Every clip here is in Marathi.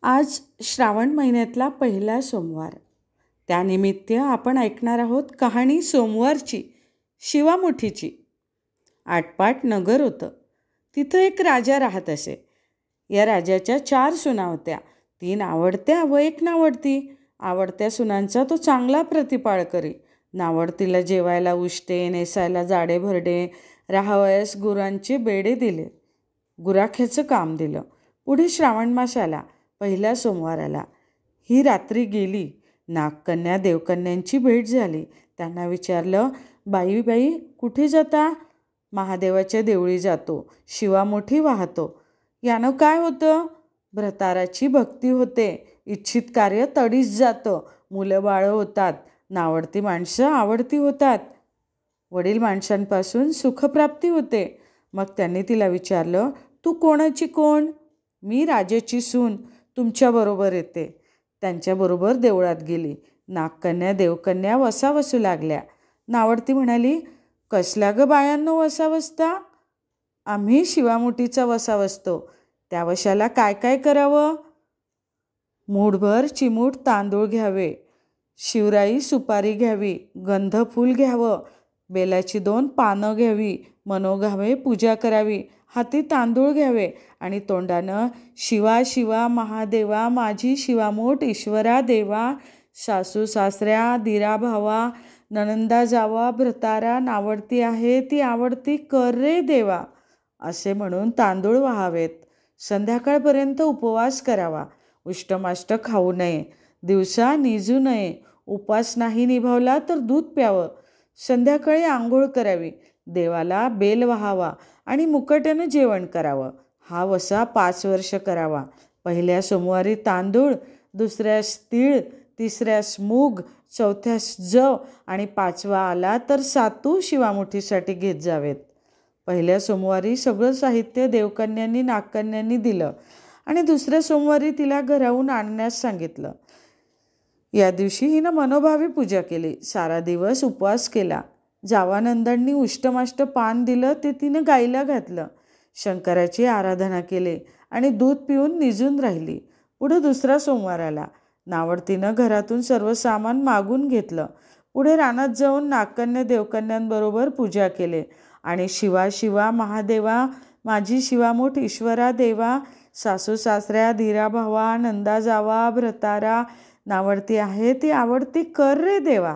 आज श्रावण महिन्यातला पहिला सोमवार. त्यानिमित्त आपण ऐकणार आहोत कहाणी सोमवारची, शिवामुठीची. आटपाट नगर होतं. तिथं एक राजा राहत असे. या राजाच्या 4 सुना होत्या. 3 आवडत्या व 1 नावडती. आवडत्या सुनांचा तो चांगला प्रतिपाळ करी. नावडतीला जेवायला उष्टे, नेसायला जाडे भरडे, राहावयास गुरांचे बेडे दिले. गुराख्याचं काम दिलं. पुढे श्रावण मास आला. पहिल्या सोमवाराला ही रात्री गेली. नागकन्या देवकन्यांची भेट झाली. त्यांना विचारलं, बाई बाई कुठे जाता? महादेवाच्या देवळी जातो, शिवामुठी वाहतो. यानं काय होतं? भ्रताराची भक्ती होते, इच्छित कार्य तडीच जातं, मुलं बाळं होतात, नावडती माणसं आवडती होतात, वडील माणसांपासून सुखप्राप्ती होते. मग त्यांनी तिला विचारलं, तू कोणाची कोण? मी राजाची सून, तुमच्याबरोबर येते. त्यांच्याबरोबर देवळात गेली. नागकन्या देवकन्या वसा वसू लागल्या. नावडती म्हणाली, कसल्या ग बायांनो वसा वसता? आम्ही शिवामुठीचा वसा वसतो. त्या वशाला काय काय करावं? मूठभर चिमूट तांदूळ घ्यावे, शिवराई सुपारी घ्यावी, गंधफूल घ्यावं, बेलाची 2 पानं घ्यावी, मनोघावे पूजा करावी, हाती तांदूळ घ्यावे आणि तोंडानं शिवा शिवा महादेवा, माझी शिवामोठ ईश्वरा देवा, सासू सासऱ्या दिरा भावा, नणंदा जावा, भ्रतारा नावडती आहे ती आवडती कर रे देवा, असे म्हणून तांदूळ वाहावेत. संध्याकाळपर्यंत उपवास करावा. उष्टमाष्ट खाऊ नये. दिवसा निजू नये. उपास नाही निभावला तर दूध प्यावं. संध्याकाळी आंघोळ करावी. देवाला बेल वाहावा आणि मुकट्यानं जेवण करावं. हा वसा 5 वर्ष करावा. पहिल्या सोमवारी तांदूळ, दुसऱ्यास तीळ, तिसऱ्यास मूग, चौथ्यास जव आणि 5वा आला तर सातू शिवामुठीसाठी घेत जावेत. पहिल्या सोमवारी सगळं साहित्य देवकन्यांनी नागकन्यांनी दिलं आणि दुसऱ्या सोमवारी तिला घराहून आणण्यास सांगितलं. या दिवशी हिनं मनोभावे पूजा केली. सारा दिवस उपवास केला. जावानंदांनी उष्टमाष्ट पान दिलं ते तिनं गाईला घातलं. शंकराची आराधना केली आणि दूध पिऊन निजून राहिली. पुढे दुसरा सोमवार आला. नावडतीनं घरातून सर्व सामान मागून घेतलं. पुढे रानात जाऊन नागकन्या देवकन्यांबरोबर पूजा केली आणि शिवा शिवा महादेवा, माझी शिवामोठ ईश्वरा देवा, सासू सासऱ्या धीरा भावा, नंदा जावा, भ्रतारा नावडती आहे ती आवडती कर रे देवा,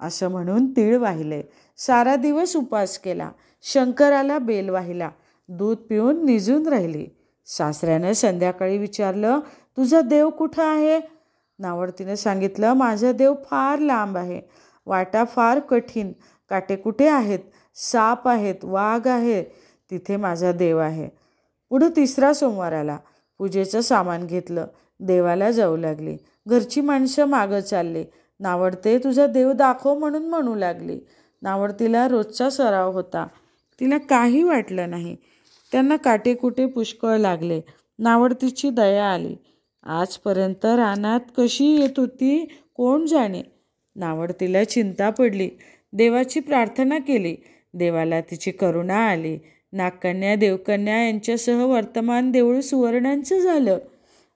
असं म्हणून तीळ वाहिले. सारा दिवस उपवास केला. शंकराला बेल वाहिला. दूध पिऊन निजून राहिली. सासऱ्यानं संध्याकाळी विचारलं, तुझा देव कुठं आहे? नावडतीनं सांगितलं, माझा देव फार लांब आहे. वाटा फार कठीण, काटेकुटे आहेत, साप आहेत, वाघ आहे, तिथे माझा देव आहे. पुढं तिसरा सोमवार आला. पूजेचं सामान घेतलं. देवाला जाऊ लागली. घरची माणसं मागं चालली. नावडते तुझा देव दाखव म्हणून म्हणू लागली. नावडतीला रोजचा सराव होता. तिला काही वाटलं नाही. त्यांना काटेकुटे पुष्कळ लागले. नावडतीची दया आली. आजपर्यंत रानात कशी येत होती कोण जाणे. नावडतीला चिंता पडली. देवाची प्रार्थना केली. देवाला तिची करुणा आली. नागकन्या देवकन्या यांच्यासह वर्तमान देऊळ सुवर्णांचं झालं.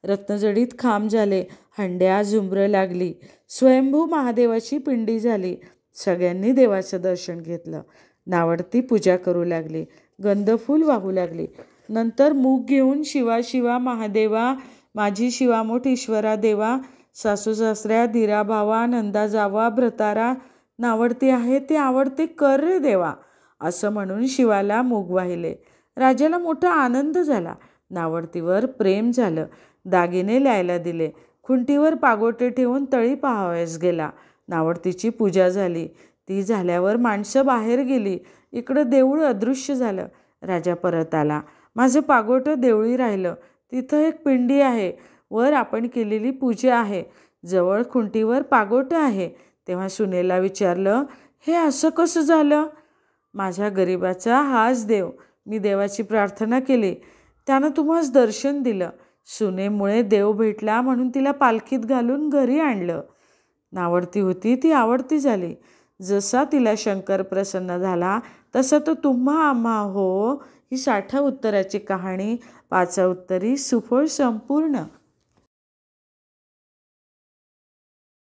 रत्नजडीत खांब झाले. हंड्या झुंबरं लागली. स्वयंभू महादेवाची पिंडी झाली. सगळ्यांनी देवाचं दर्शन घेतलं. नावडती पूजा करू लागली. गंधफूल वाहू लागली. नंतर मूग घेऊन शिवा शिवा महादेवा, माझी शिवामोठ ईश्वरा देवा, सासू सासऱ्या दिरा भावा, नंदा जावा, भ्रतारा नावडती आहे ती आवडते कर रे देवा, असं म्हणून शिवाला मूग वाहिले. राजाला मोठा आनंद झाला. नावडतीवर प्रेम झालं. दागिने ल्यायला दिले. खुंटीवर पागोटे ठेवून तळी पाहावयास गेला. नावडतीची पूजा झाली. ती झाल्यावर माणसं बाहेर गेली. इकडं देऊळ अदृश्य झालं. राजा परत आला. माझं पागोटं देवळी राहिलं. तिथं एक पिंडी आहे. वर आपण केलेली पूजा आहे. जवळ खुंटीवर पागोटं आहे. तेव्हा सुनेला विचारलं, हे असं कसं झालं? माझ्या गरिबाचा हाच देव. मी देवाची प्रार्थना केली. त्यानं तुम्हास दर्शन दिलं. सुनेमुळे देव भेटला म्हणून तिला पालखीत घालून घरी आणलं. नावडती होती ती आवडती झाली. जसा तिला शंकर प्रसन्न झाला तसं तो तुम्हा आम्हा हो. ही 60 उत्तराची कहाणी 5 उत्तरी सुफळ संपूर्ण.